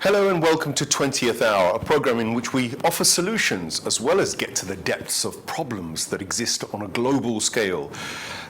Hello and welcome to 20th Hour, a program in which we offer solutions as well as get to the depths of problems that exist on a global scale.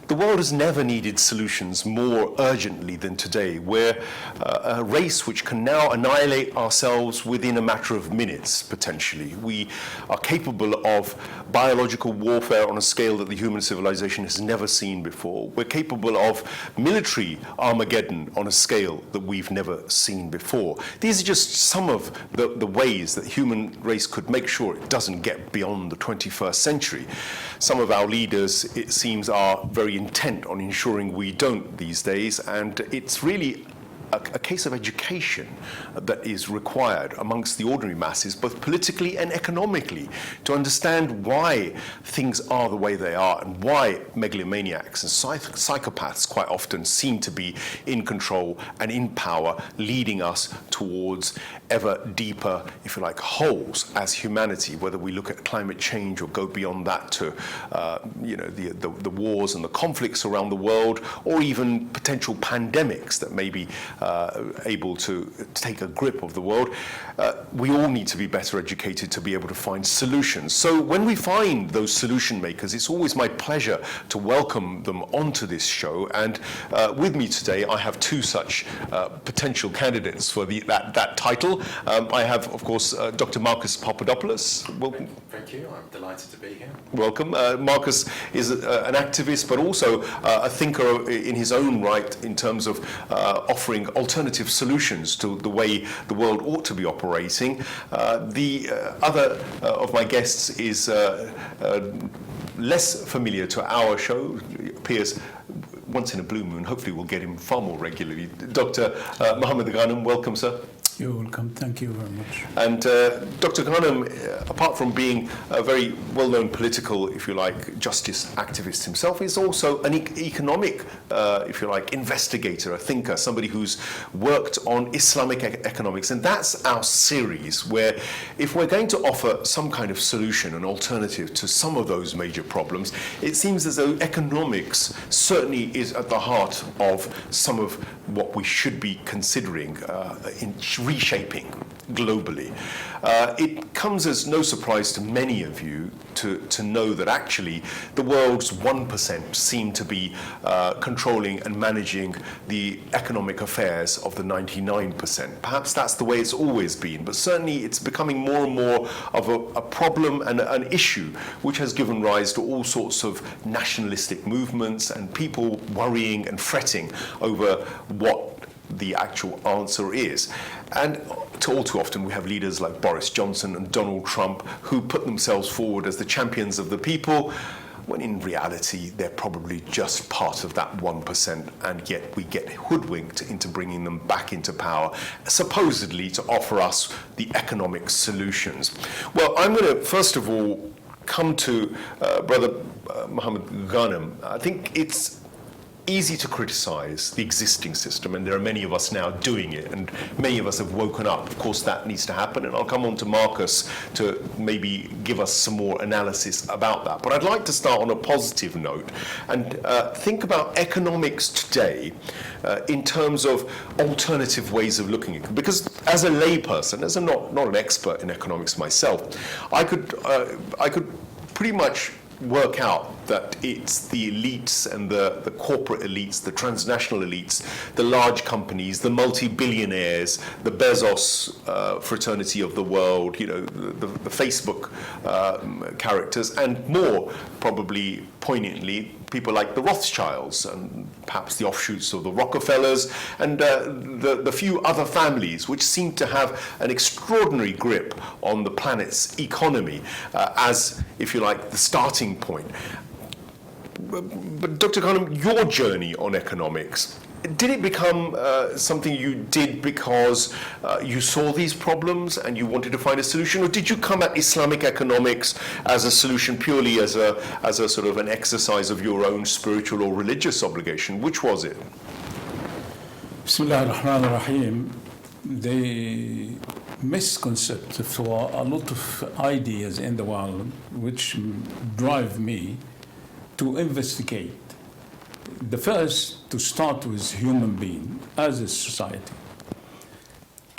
The world has never needed solutions more urgently than today. We're a race which can now annihilate ourselves within a matter of minutes, potentially. We are capable of biological warfare on a scale that the human civilization has never seen before. We're capable of military Armageddon on a scale that we've never seen before. These are just some of the ways that the human race could make sure it doesn't get beyond the 21st century. Some of our leaders, it seems, are very intent on ensuring we don't these days, and it's really a case of education that is required amongst the ordinary masses, both politically and economically, to understand why things are the way they are and why megalomaniacs and psychopaths quite often seem to be in control and in power, leading us towards ever deeper, if you like, holes as humanity, whether we look at climate change or go beyond that to the wars and the conflicts around the world, or even potential pandemics that may be able to take a grip of the world. We all need to be better educated to be able to find solutions. So when we find those solution makers, it's always my pleasure to welcome them onto this show. And with me today, I have two such potential candidates for that title. I have, of course, Dr. Marcus Papadopoulos. Welcome. Thank you. I'm delighted to be here. Welcome. Marcus is an activist, but also a thinker in his own right in terms of offering alternative solutions to the way the world ought to be operating. The other of my guests is less familiar to our show. It appears once in a blue moon. Hopefully we'll get him far more regularly. Dr. Mohammed Ghanem, welcome, sir. You're welcome. Thank you very much. And Dr. Ghanem, apart from being a very well-known political, if you like, justice activist himself, is also an economic, if you like, investigator, a thinker, somebody who's worked on Islamic economics. And that's our series where if we're going to offer some kind of solution, an alternative to some of those major problems, it seems as though economics certainly is at the heart of some of what we should be considering in reshaping globally. It comes as no surprise to many of you to know that actually the world's 1% seem to be controlling and managing the economic affairs of the 99%. Perhaps that's the way it's always been, but certainly it's becoming more and more of a problem and an issue which has given rise to all sorts of nationalistic movements and people worrying and fretting over what the actual answer is. And all too often we have leaders like Boris Johnson and Donald Trump who put themselves forward as the champions of the people, when in reality they're probably just part of that 1%, and yet we get hoodwinked into bringing them back into power, supposedly to offer us the economic solutions. Well, I'm going to first of all come to Brother Mohammed Ghanem. I think it's easy to criticize the existing system, and there are many of us now doing it, and many of us have woken up. Of course, that needs to happen, and I'll come on to Marcus to maybe give us some more analysis about that. But I'd like to start on a positive note and think about economics today in terms of alternative ways of looking at it. Because as a layperson, as a not an expert in economics myself, I could pretty much work out that it's the elites and the corporate elites, the transnational elites, the large companies, the multi-billionaires, the Bezos fraternity of the world, you know, the Facebook characters, and more probably poignantly, people like the Rothschilds and perhaps the offshoots of the Rockefellers and the few other families which seem to have an extraordinary grip on the planet's economy as, if you like, the starting point. But Dr. Ghanem, your journey on economics, did it become something you did because you saw these problems and you wanted to find a solution, or did you come at Islamic economics as a solution purely as a sort of an exercise of your own spiritual or religious obligation? Which was it? Bismillah ar-Rahman ar-Rahim. The misconception for a lot of ideas in the world which drive me to investigate. The first, to start with human being as a society,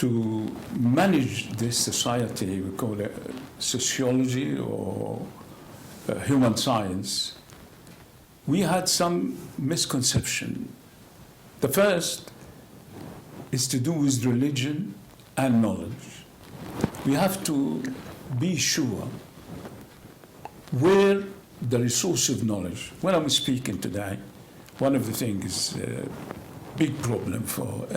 to manage this society, we call it sociology or human science, we had some misconception. The first is to do with religion and knowledge. We have to be sure where the resource of knowledge. When I'm speaking today, one of the things is a big problem for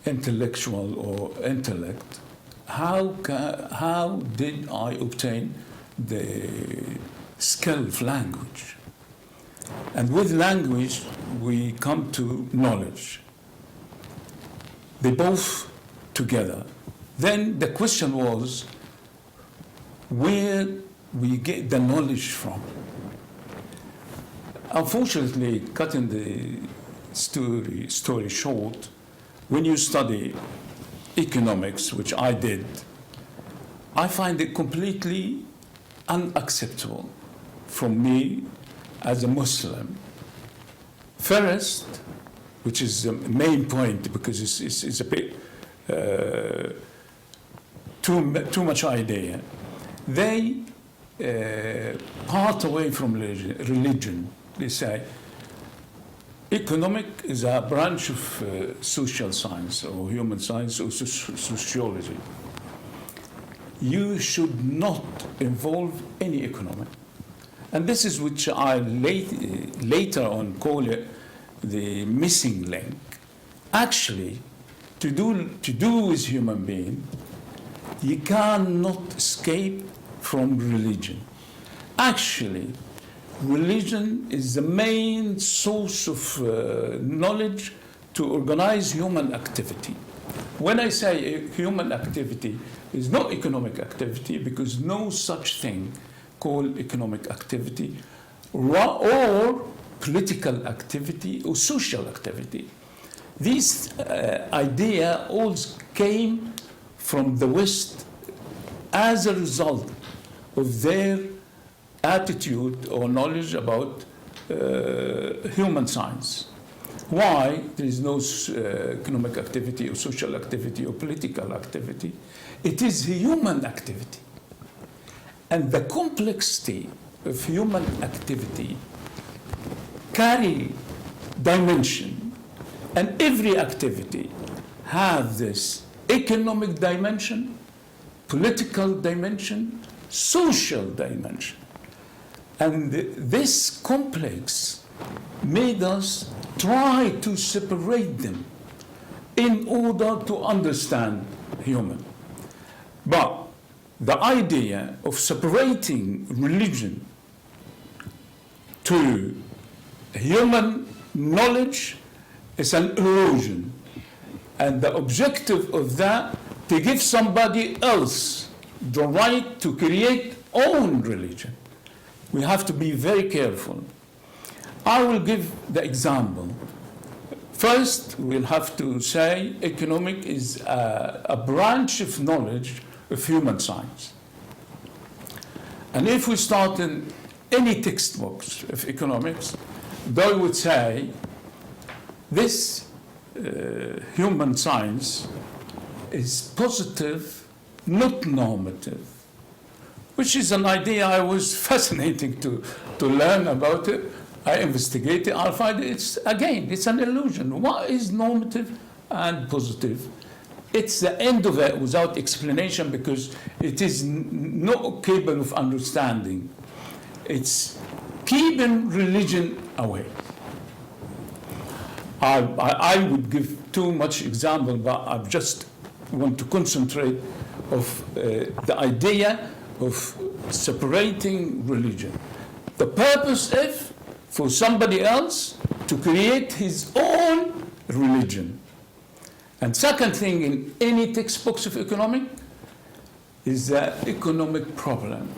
intellectual or intellect. How did I obtain the skill of language? And with language, we come to knowledge. They both together. Then the question was, where we get the knowledge from? Unfortunately, cutting the story short, when you study economics, which I did, I find it completely unacceptable from me as a Muslim. First, which is the main point, because it's a bit too much idea. They part away from religion. They say economic is a branch of social science or human science or sociology. You should not involve any economic. And this is which I later on call it the missing link. Actually, to do with human being, you cannot escape from religion. Actually, religion is the main source of knowledge to organize human activity. When I say human activity, is not economic activity, because no such thing called economic activity or political activity or social activity. This idea all came from the West as a result of their attitude or knowledge about human science. Why there is no economic activity or social activity or political activity? It is human activity. And the complexity of human activity carry dimension. And every activity has this economic dimension, political dimension, social dimension. And this complex made us try to separate them in order to understand human. But the idea of separating religion to human knowledge is an illusion. And the objective of that, to give somebody else the right to create own religion. We have to be very careful. I will give the example. First, we'll have to say economic is a branch of knowledge of human science. And if we start in any textbooks of economics, they would say this human science is positive, not normative, which is an idea I was fascinating to learn about it. I investigate it, I'll find it's an illusion. What is normative and positive? It's the end of it without explanation, because it is not capable of understanding. It's keeping religion away. I would give too much example, but I just want to concentrate of the idea of separating religion. The purpose is for somebody else to create his own religion. And second thing, in any textbooks of economic, is the economic problem.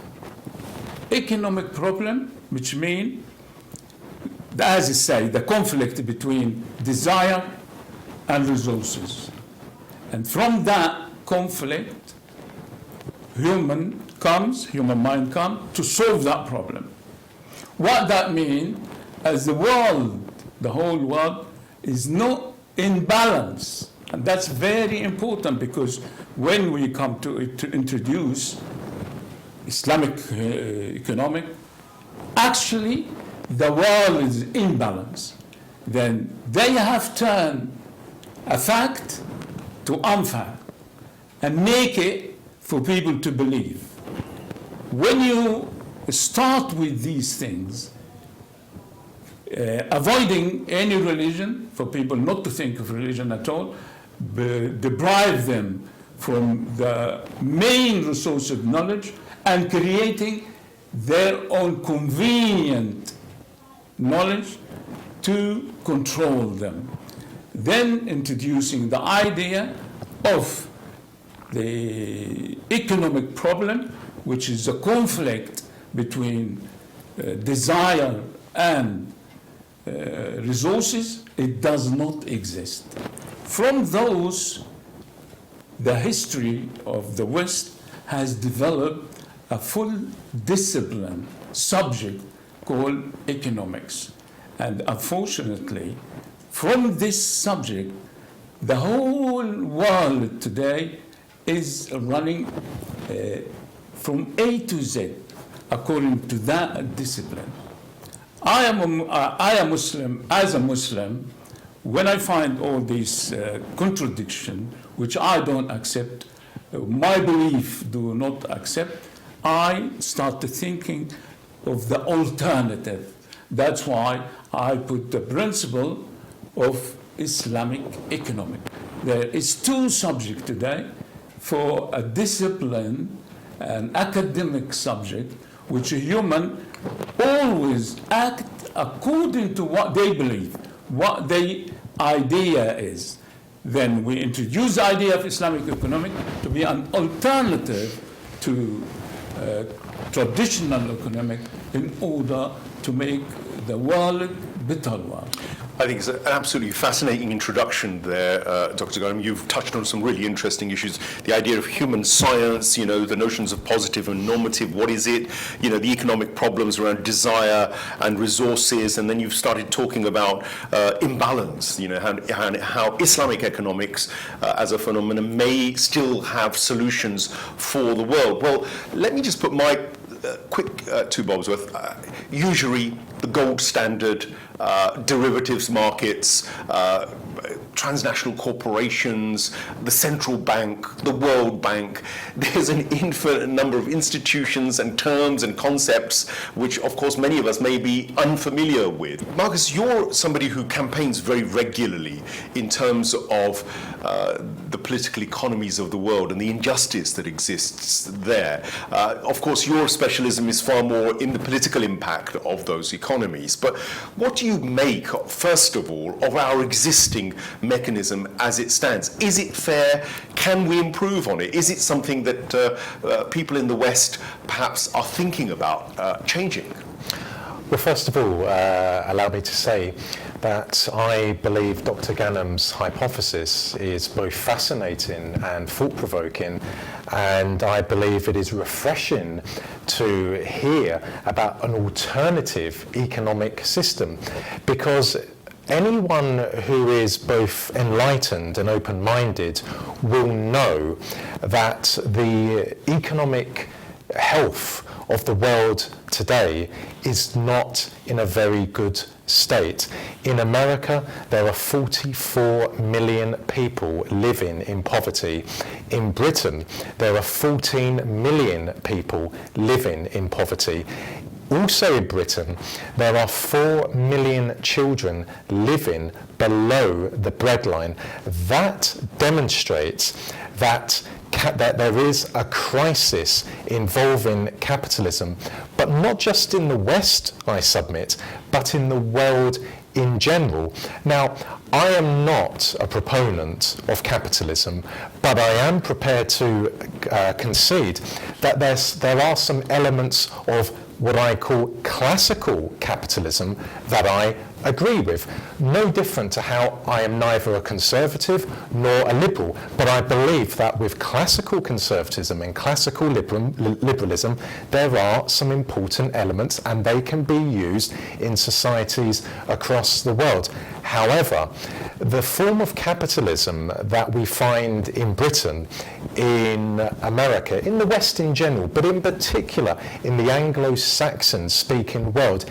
Economic problem, which means, as I say, the conflict between desire and resources. And from that conflict, human mind comes to solve that problem. What that means, as the whole world is not in balance And that's very important, because when we come to introduce Islamic economic, actually the world is in balance. Then they have turned a fact to unfact and make it for people to believe. When you start with these things, avoiding any religion, for people not to think of religion at all, deprive them from the main resource of knowledge, and creating their own convenient knowledge to control them. Then introducing the idea of the economic problem, which is a conflict between desire and resources. It does not exist. From those, the history of the West has developed a full discipline subject called economics. And unfortunately, from this subject, the whole world today is running from A to Z according to that discipline. I am Muslim. As a Muslim, when I find all these contradictions, which I don't accept, my belief do not accept, I started thinking of the alternative. That's why I put the principle of Islamic economic. There is two subjects today for a discipline, an academic subject, which a human always act according to what they believe, what their idea is. Then we introduce the idea of Islamic economic to be an alternative to traditional economic in order to make the world better world. I think it's an absolutely fascinating introduction there, Dr. Ghanem. You've touched on some really interesting issues. The idea of human science, you know, the notions of positive and normative, what is it? You know, the economic problems around desire and resources, and then you've started talking about imbalance, you know, how Islamic economics as a phenomenon may still have solutions for the world. Well, let me just put my quick two bobs worth. Usually the gold standard, derivatives markets, transnational corporations, the central bank, the World Bank. There's an infinite number of institutions and terms and concepts which, of course, many of us may be unfamiliar with. Marcus, you're somebody who campaigns very regularly in terms of the political economies of the world and the injustice that exists there. Of course, your specialism is far more in the political impact of those economies. But what do you make, first of all, of our existing mechanism as it stands? Is it fair? Can we improve on it? Is it something that people in the West perhaps are thinking about changing? Well, first of all, allow me to say that I believe Dr. Ghanem's hypothesis is both fascinating and thought-provoking, and I believe it is refreshing to hear about an alternative economic system, because anyone who is both enlightened and open-minded will know that the economic health of the world today is not in a very good state. In America, there are 44 million people living in poverty. In Britain, there are 14 million people living in poverty. Also in Britain, there are 4 million children living below the breadline. That demonstrates that there is a crisis involving capitalism, but not just in the West, I submit, but in the world in general. Now, I am not a proponent of capitalism, but I am prepared to concede that there are some elements of what I call classical capitalism that I agree with. No different to how I am neither a conservative nor a liberal, but I believe that with classical conservatism and classical liberalism, there are some important elements and they can be used in societies across the world. However, the form of capitalism that we find in Britain, in America, in the West in general, but in particular in the Anglo-Saxon speaking world,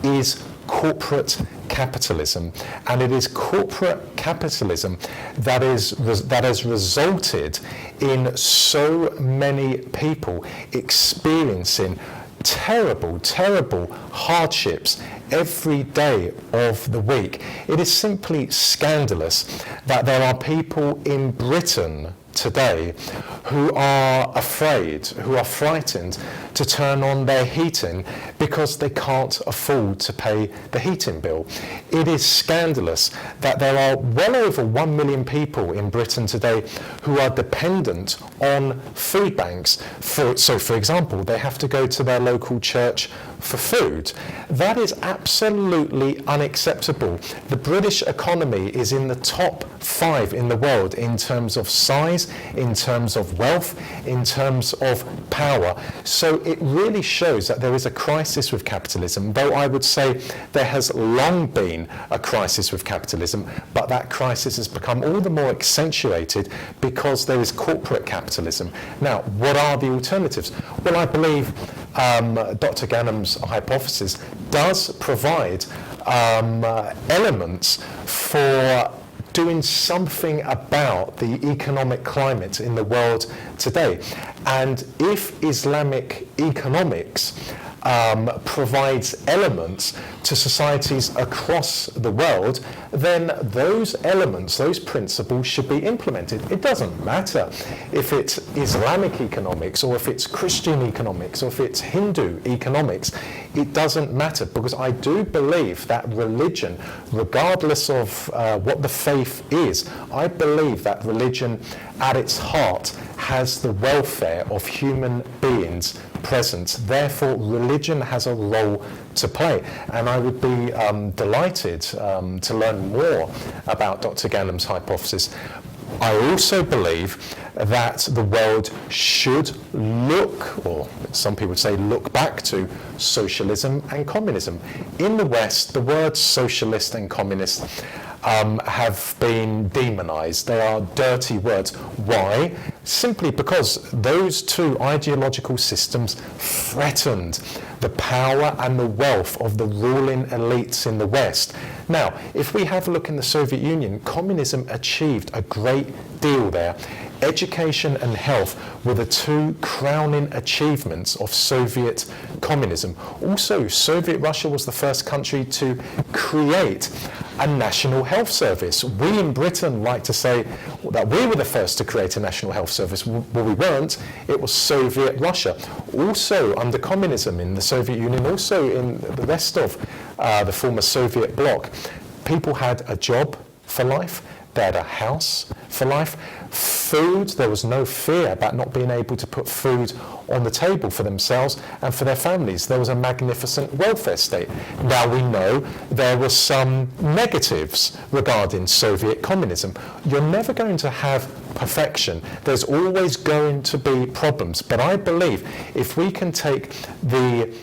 is corporate capitalism, and it is corporate capitalism that has resulted in so many people experiencing terrible hardships every day of the week. It is simply scandalous that there are people in Britain today who are afraid, who are frightened to turn on their heating because they can't afford to pay the heating bill. It is scandalous that there are well over 1 million people in Britain today who are dependent on food banks. So for example, they have to go to their local church for food. That is absolutely unacceptable. The British economy is in the top 5 in the world in terms of size, in terms of wealth, in terms of power. So it really shows that there is a crisis with capitalism, though I would say there has long been a crisis with capitalism, but that crisis has become all the more accentuated because there is corporate capitalism. Now, what are the alternatives? Well, I believe Dr. Ghanem's hypothesis does provide elements for doing something about the economic climate in the world today. And if Islamic economics provides elements to societies across the world, then those elements, those principles should be implemented. It doesn't matter if it's Islamic economics or if it's Christian economics or if it's Hindu economics. It doesn't matter, because I do believe that religion, regardless of what the faith is, I believe that religion at its heart has the welfare of human beings present. Therefore, religion has a role to play. And I would be delighted to learn more about Dr. Ghanem's hypothesis. I also believe that the world should look, or some people would say look back to, socialism and communism. In the West, the words socialist and communist have been demonized. They are dirty words. Why? Simply because those two ideological systems threatened the power and the wealth of the ruling elites in the West. Now, if we have a look in the Soviet Union, communism achieved a great deal there. Education and health were the two crowning achievements of Soviet communism. Also, Soviet Russia was the first country to create a national health service. We in Britain like to say that we were the first to create a national health service. Well, we weren't. It was Soviet Russia. Also, under communism in the Soviet Union, also in the rest of the former Soviet bloc, people had a job for life. They had a house for life. Food, there was no fear about not being able to put food on the table for themselves and for their families. There was a magnificent welfare state. Now we know there were some negatives regarding Soviet communism. You're never going to have perfection. There's always going to be problems. But I believe if we can take the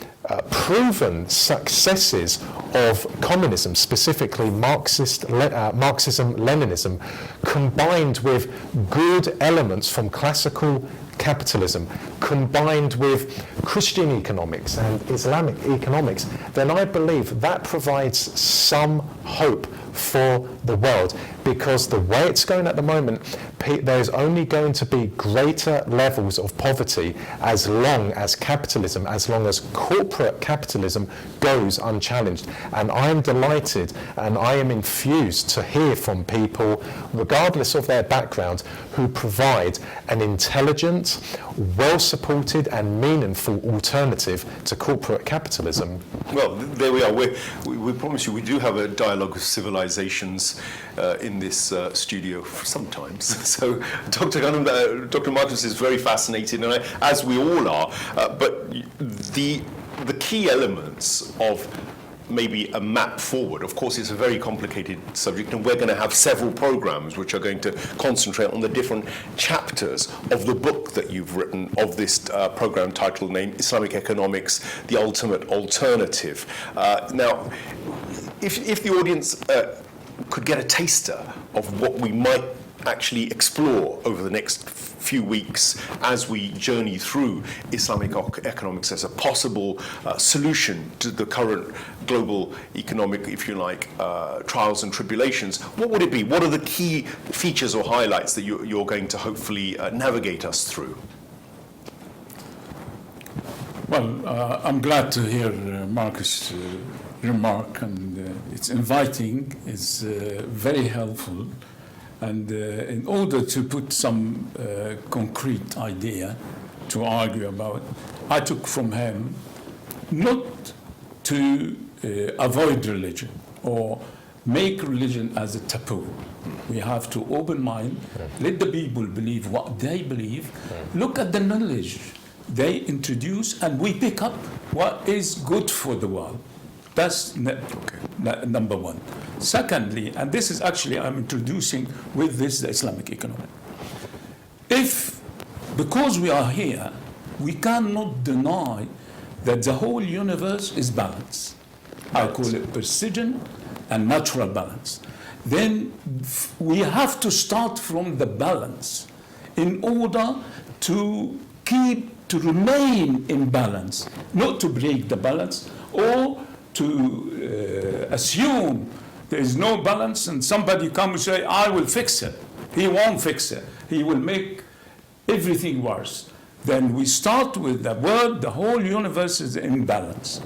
proven successes of communism, specifically Marxism-Leninism, combined with good elements from classical capitalism, combined with Christian economics and Islamic economics, then I believe that provides some hope for the world. Because the way it's going at the moment, there's only going to be greater levels of poverty as long as capitalism, as long as corporate capitalism goes unchallenged. And I am delighted and I am infused to hear from people, regardless of their background, who provide an intelligent, well-supported and meaningful alternative to corporate capitalism. Well, there we are. We promise you we do have a dialogue of civilizations in this studio sometimes. So Dr. Ghanem, Dr. Marcus is very fascinated, and as we all are, but the key elements of maybe a map forward. Of course, it's a very complicated subject, and we're going to have several programs which are going to concentrate on the different chapters of the book that you've written of this program titled named Islamic Economics, The Ultimate Alternative. Now, if the audience could get a taster of what we might actually explore over the next few weeks as we journey through Islamic economics as a possible solution to the current global economic, if you like, trials and tribulations, what would it be? What are the key features or highlights that you're going to hopefully navigate us through? Well, I'm glad to hear Marcus' remark, and it's inviting, it's very helpful. And in order to put some concrete idea to argue about, I took from him not to avoid religion or make religion as a taboo. We have to open mind, let the people believe what they believe, look at the knowledge they introduce, and we pick up what is good for the world. That's number one. Secondly, and this is actually I'm introducing with this the Islamic economic. Because we are here, we cannot deny that the whole universe is balanced. I call it precision and natural balance. Then we have to start from the balance in order to remain in balance, not to break the balance or to assume there is no balance and somebody come and say, I will fix it. He won't fix it. He will make everything worse. Then we start with the word, the whole universe is in balance.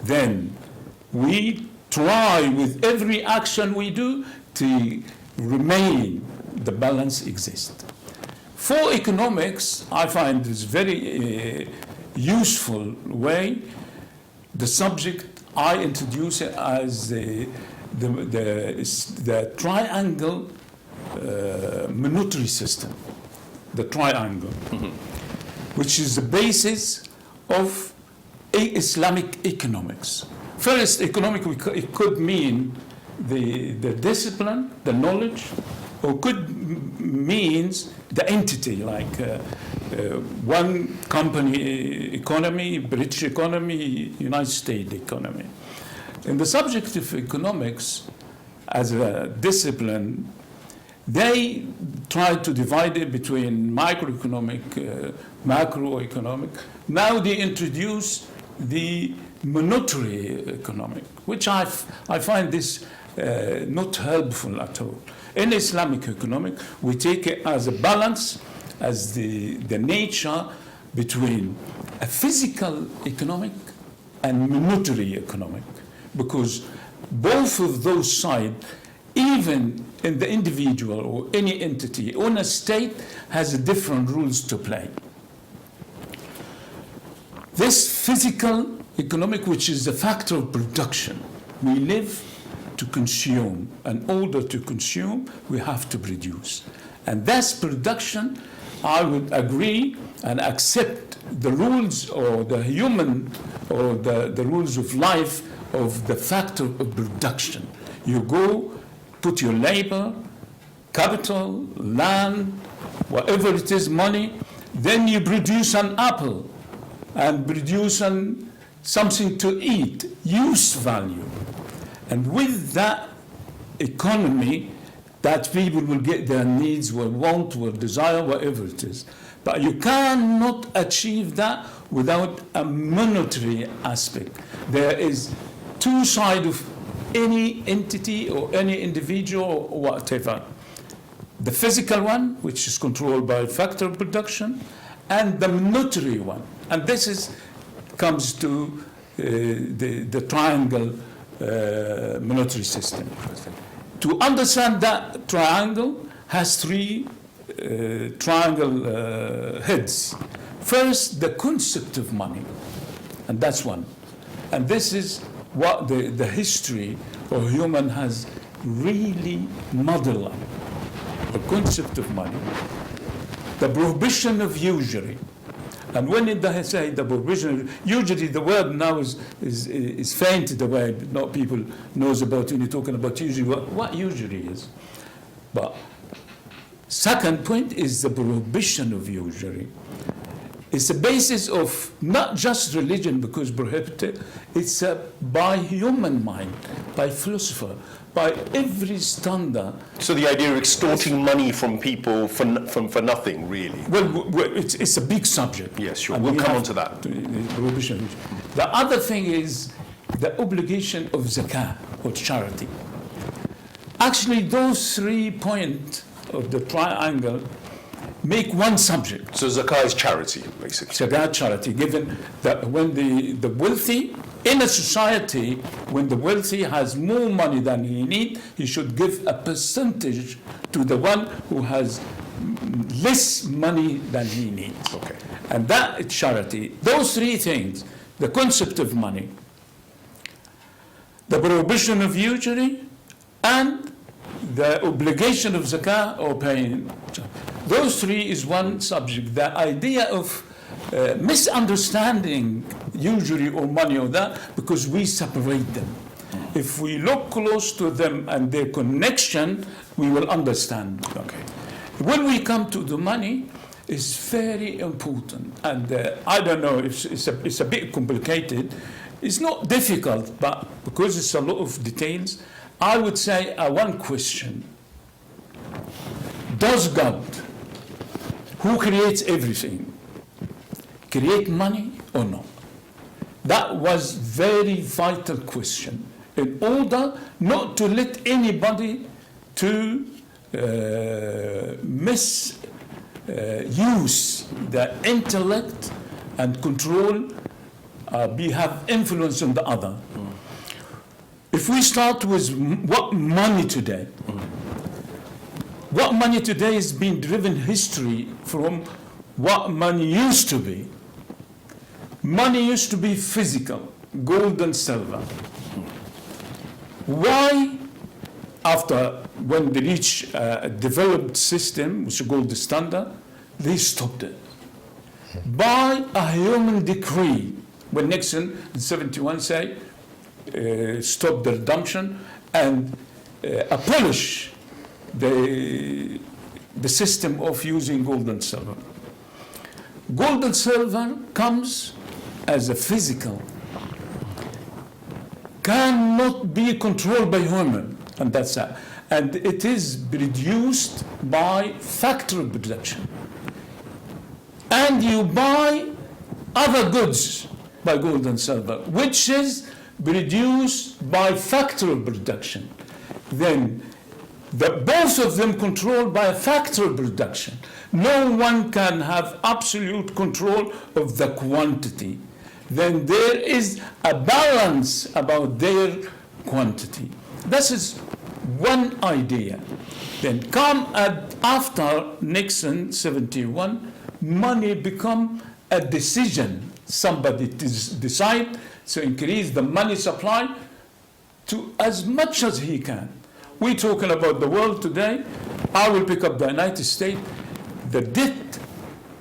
Then we try with every action we do to remain the balance exists. For economics, I find this very useful way. The subject, I introduce it as the triangle monetary system, the triangle, which is the basis of Islamic economics. First, economic, it could mean the discipline, the knowledge, or could means the entity, like one company economy, British economy, United States economy. In the subject of economics as a discipline, they try to divide it between microeconomic, macroeconomic. Now they introduce the monetary economic, which I find this not helpful at all. In Islamic economic, we take it as a balance, as the nature between a physical economic and monetary economic, because both of those sides, even in the individual or any entity or a state, has different rules to play. This physical economic, which is the factor of production, we live to consume. In order to consume, we have to produce. And that's production, I would agree and accept the rules or the human or the rules of life of the factor of production. You go, put your labor, capital, land, whatever it is, money, then you produce an apple and produce something to eat, use value. And with that economy, that people will get their needs, will want, will desire, whatever it is. But you cannot achieve that without a monetary aspect. There is two sides of any entity or any individual or whatever. The physical one, which is controlled by factor of production, and the monetary one. And this comes to the triangle monetary system. To understand that triangle has three triangle heads. First, the concept of money, and that's one. And this is what the history of human has really modeled on. The concept of money, the prohibition of usury, And when they say the prohibition, usually the word now is fainted away. Not people knows about when you're talking about usury, what usury is. But second point is the prohibition of usury. It's the basis of not just religion because prohibited, it's by human mind, by philosopher, by every standard. So the idea of extorting money from people for nothing, really. Well, it's a big subject. Yes, sure. And We'll we come have on to that. the prohibition. The other thing is the obligation of zakah or charity. Actually, those 3 points of the triangle make one subject. So zakah is charity, basically. Zakat charity, given that when the wealthy, in a society, when the wealthy has more money than he needs, he should give a percentage to the one who has less money than he needs. Okay. And that is charity. Those 3 things, the concept of money, the prohibition of usury, and the obligation of zakah or paying. Those 3 is one subject. The idea of misunderstanding usury or money or that, because we separate them. If we look close to them and their connection, we will understand. Okay. When we come to the money, it's very important. And I don't know, it's a bit complicated. It's not difficult, but because it's a lot of details, I would say one question. Does God, who creates everything, create money or not? That was very vital question in order not to let anybody to misuse the intellect and control, have influence on the other. If we start with what money today, what money today is being driven history from what money used to be. Money used to be physical, gold and silver. Why, after when they reach a developed system, which is called the standard, they stopped it? By a human decree, when Nixon in 71 say, stop the redemption and abolish the system of using gold and silver. Gold and silver comes as a physical, cannot be controlled by human, and that's that. And it is produced by factory production. And you buy other goods by gold and silver, which is produced by factory production. Then both of them controlled by a factory production. No one can have absolute control of the quantity. Then there is a balance about their quantity. This is one idea. Then after Nixon 71, money become a decision. Somebody decide to increase the money supply to as much as he can. We're talking about the world today. I will pick up the United States. The debt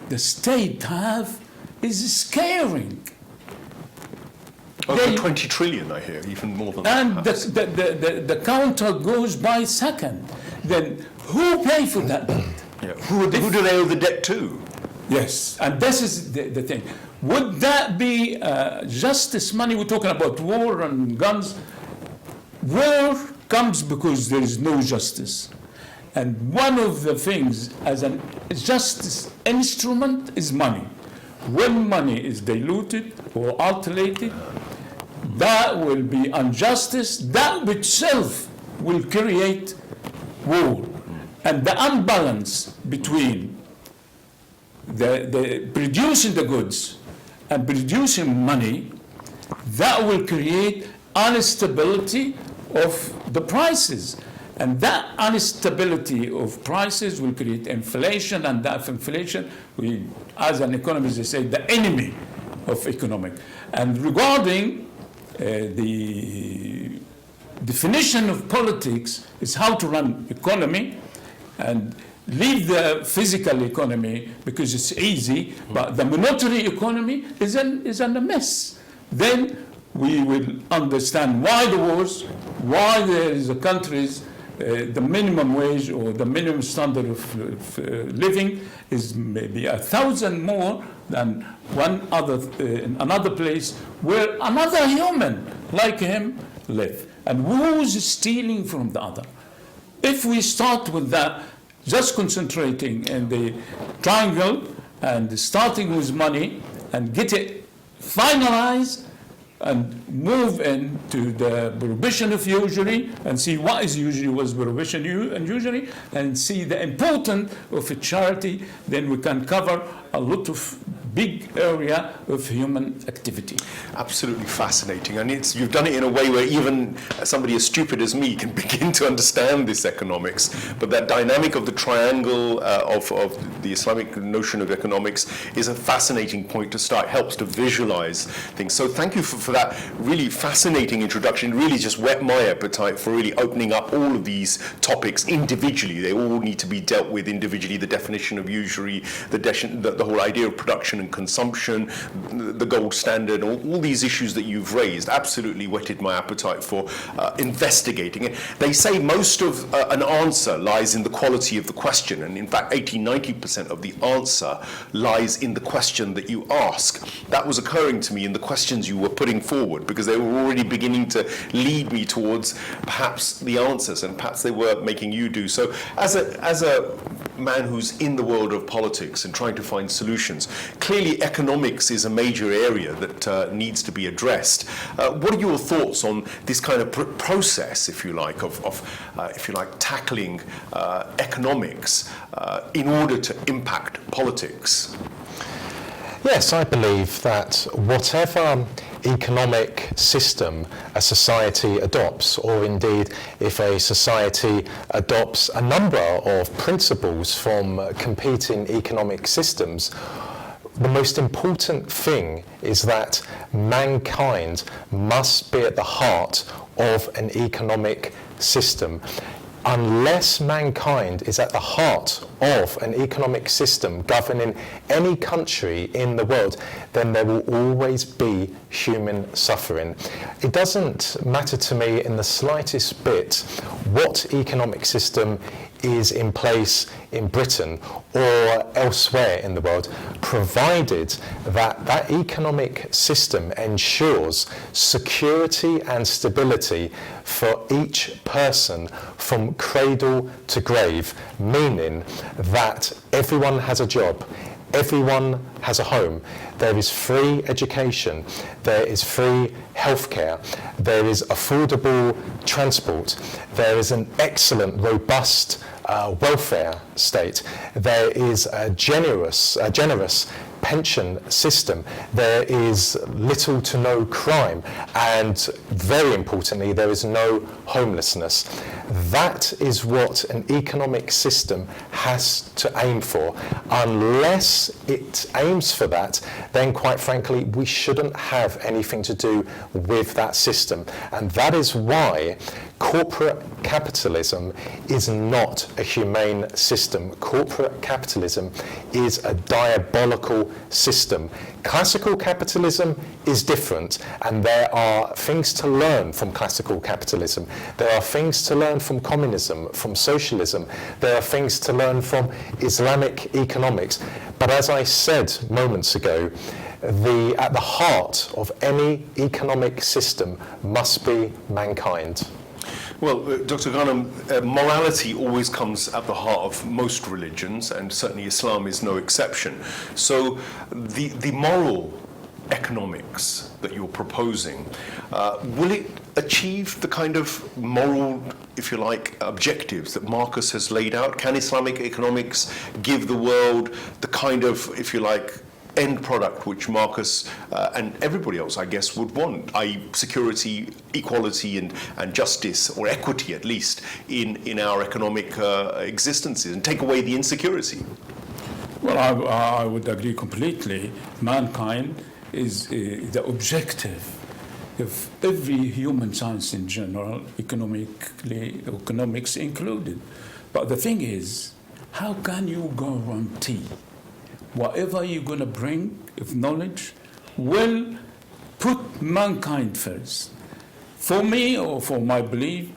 the state have is scaring. Over 20 trillion, I hear, even more than that. And the counter goes by second. Then who pay for that debt? Yeah. Who do they owe the debt to? Yes, and this is the thing. Would that be justice money? We're talking about war and guns. War comes because there is no justice. And one of the things as a justice instrument is money. When money is diluted or altered, that will be injustice. That itself will create war. And the unbalance between the producing the goods and producing money, that will create instability of the prices. And that instability of prices will create inflation, and that inflation, as an economist, they say, the enemy of economic. And regarding the definition of politics is how to run economy, and leave the physical economy because it's easy, but the monetary economy is in a mess. Then we will understand why the wars, why there is a countries, the minimum wage or the minimum standard of living is maybe 1,000 more than in another place where another human like him live. And who's stealing from the other? If we start with that, just concentrating in the triangle and starting with money and get it finalized and move into the prohibition of usury and see what is usury, what's prohibition and usury, and see the importance of a charity, then we can cover a lot of big area of human activity. Absolutely fascinating, and you've done it in a way where even somebody as stupid as me can begin to understand this economics. But that dynamic of the triangle of the Islamic notion of economics is a fascinating point to start. Helps to visualize things. So thank you for that really fascinating introduction. It really just whet my appetite for really opening up all of these topics individually. They all need to be dealt with individually. The definition of usury, the whole idea of production and consumption, the gold standard, all these issues that you've raised absolutely whetted my appetite for investigating it. They say most of an answer lies in the quality of the question, and in fact 80-90% of the answer lies in the question that you ask. That was occurring to me in the questions you were putting forward, because they were already beginning to lead me towards perhaps the answers, and perhaps they were making you do so. As a man who's in the world of politics and trying to find solutions, clearly economics is a major area that needs to be addressed. What are your thoughts on this kind of process, if you like, of tackling economics in order to impact politics? Yes, I believe that whatever economic system a society adopts, or indeed if a society adopts a number of principles from competing economic systems, the most important thing is that mankind must be at the heart of an economic system. Unless mankind is at the heart of an economic system governing any country in the world, then there will always be human suffering. It doesn't matter to me in the slightest bit what economic system is in place in Britain or elsewhere in the world, provided that that economic system ensures security and stability for each person from cradle to grave, meaning that everyone has a job, everyone has a home, there is free education, there is free healthcare, there is affordable transport, there is an excellent, robust welfare state, there is a generous pension system, there is little to no crime, and very importantly, there is no homelessness. That is what an economic system has to aim for. Unless it aims for that, then quite frankly, we shouldn't have anything to do with that system. And that is why corporate capitalism is not a humane system. Corporate capitalism is a diabolical system. Classical capitalism is different, and there are things to learn from classical capitalism. There are things to learn from communism, from socialism. There are things to learn from Islamic economics. But as I said moments ago, at the heart of any economic system must be mankind. Well, Dr. Ghanem, morality always comes at the heart of most religions, and certainly Islam is no exception. So the moral economics that you're proposing, will it achieve the kind of moral, if you like, objectives that Marcus has laid out? Can Islamic economics give the world the kind of, if you like, end product which Marcus and everybody else, I guess, would want, i.e. security, equality and justice, or equity at least, in our economic existences, and take away the insecurity? Well, I would agree completely. Mankind is the objective of every human science in general, economics included. But the thing is, how can you guarantee whatever you're going to bring of knowledge will put mankind first? For me, or for my belief,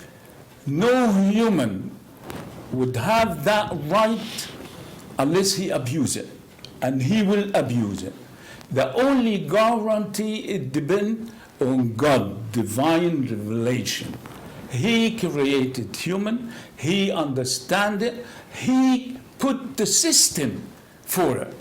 no human would have that right unless he abuses it, and he will abuse it. The only guarantee, it depends on God, divine revelation. He created human, he understands it, he put the system for it.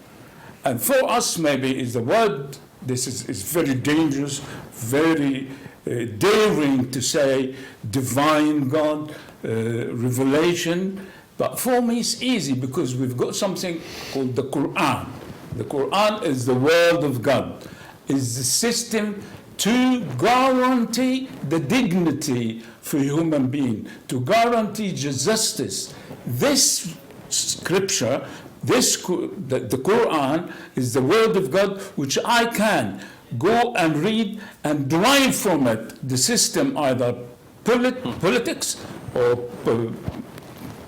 And for us, maybe is the word, this is very dangerous, very daring to say divine God, revelation. But for me, it's easy because we've got something called the Quran. The Quran is the word of God, is the system to guarantee the dignity for human being, to guarantee justice. This scripture, the Quran is the word of God, which I can go and read and derive from it the system, either politics or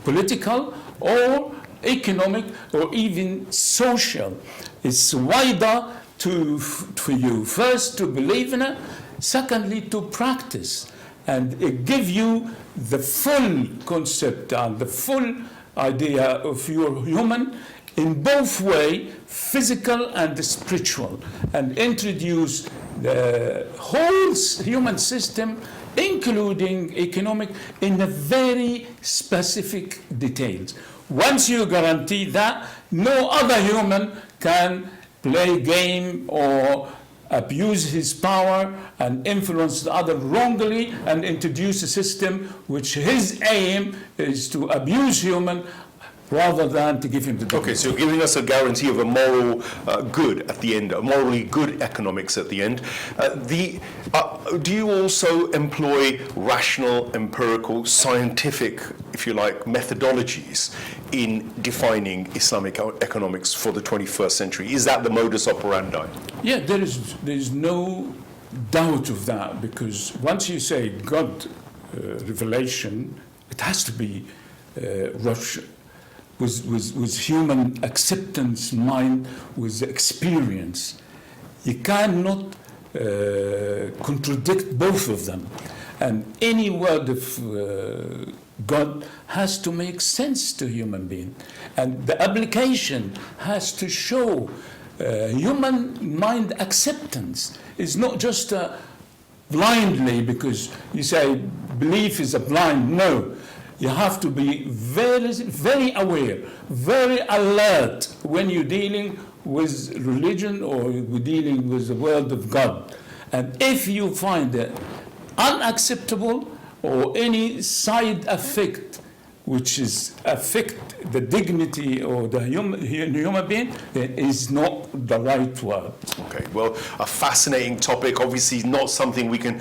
political or economic or even social. It's wider for you first to believe in it, secondly to practice, and it gives you the full concept and the full idea of your human in both way, physical and spiritual, and introduce the whole human system, including economic, in a very specific details. Once you guarantee that, no other human can play game or abuse his power and influence the other wrongly and introduce a system which his aim is to abuse human rather than to give him the dignity. Okay, so you're giving us a guarantee of a moral good at the end, a morally good economics at the end. Do you also employ rational, empirical, scientific, if you like, methodologies in defining Islamic economics for the 21st century? Is that the modus operandi? Yeah, there is no doubt of that, because once you say God revelation, it has to be with human acceptance mind, with experience. You cannot contradict both of them. And any word of God has to make sense to human being. And the application has to show human mind acceptance. It's not just blindly, because you say belief is a blind. No. You have to be very, very aware, very alert when you're dealing with religion or you're dealing with the word of God. And if you find it unacceptable or any side effect which is affect the dignity or the human being, then is not the right word. Okay, well, a fascinating topic, obviously not something we can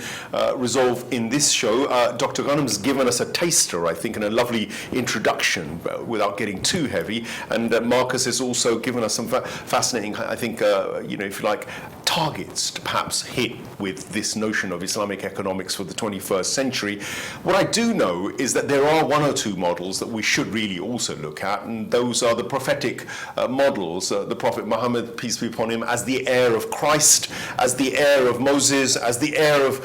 resolve in this show. Dr. Ghanem's given us a taster, I think, and a lovely introduction without getting too heavy. And Marcus has also given us some fascinating, I think, if you like, targets to perhaps hit with this notion of Islamic economics for the 21st century. What I do know is that there are one or two models that we should really also look at, and those are the prophetic models. The Prophet Muhammad, peace be upon him, as the heir of Christ, as the heir of Moses, as the heir of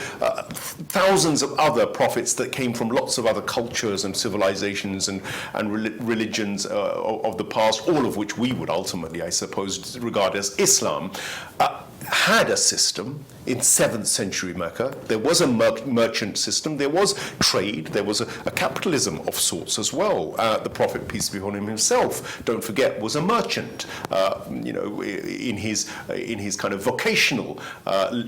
thousands of other prophets that came from lots of other cultures and civilizations and religions of the past, all of which we would ultimately, I suppose, regard as Islam. Had a system in 7th century Mecca. There was a merchant system, there was trade, there was a capitalism of sorts as well. The Prophet, peace be upon him himself, don't forget, was a merchant, in his kind of vocational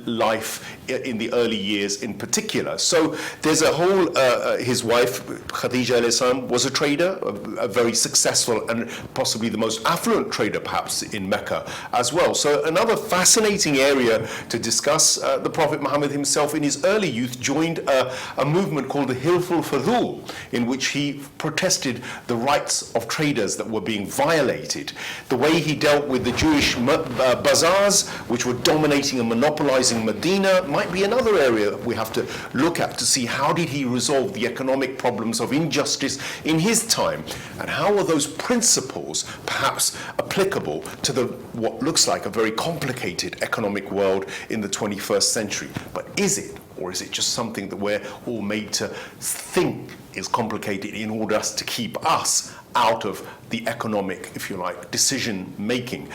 life in the early years in particular. So there's a whole, his wife, Khadija alayhi salam, was a trader, a very successful and possibly the most affluent trader perhaps in Mecca as well. So another fascinating fascinating area to discuss. The Prophet Muhammad himself in his early youth joined a movement called the Hilful Fadul, in which he protested the rights of traders that were being violated. The way he dealt with the Jewish bazaars, which were dominating and monopolizing Medina, might be another area that we have to look at to see how did he resolve the economic problems of injustice in his time, and how are those principles perhaps applicable to what looks like a very complicated economic world in the 21st century. But is it, or is it just something that we're all made to think is complicated in order to keep us out of the economic, if you like, decision making?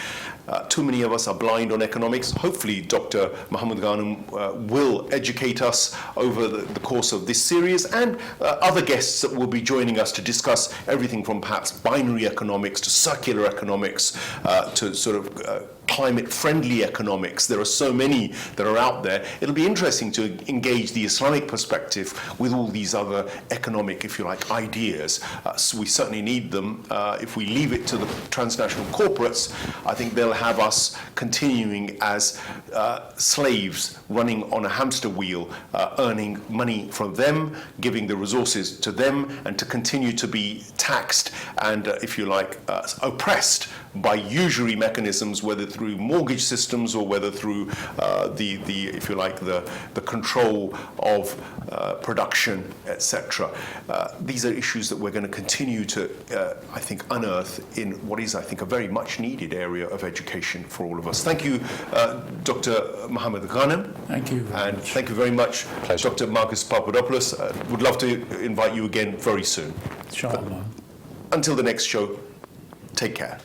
Too many of us are blind on economics. Hopefully Dr. Muhammad Ghanem will educate us over the course of this series, and other guests that will be joining us to discuss everything from perhaps binary economics to circular economics to sort of climate-friendly economics. There are so many that are out there. It'll be interesting to engage the Islamic perspective with all these other economic, if you like, ideas. So we certainly need them. If we leave it to the transnational corporates, I think they'll have us continuing as slaves running on a hamster wheel, earning money from them, giving the resources to them, and to continue to be taxed and, if you like, oppressed by usury mechanisms, whether through mortgage systems or whether through if you like, the control of production, etc. These are issues that we're going to continue to, I think, unearth in what is, I think, a very much needed area of education for all of us. Thank you, Dr. Muhammad Ghanem. Thank you. And thank you very much, Pleasure. Dr. Marcus Papadopoulos. Would love to invite you again very soon. Inshallah. Until the next show, take care.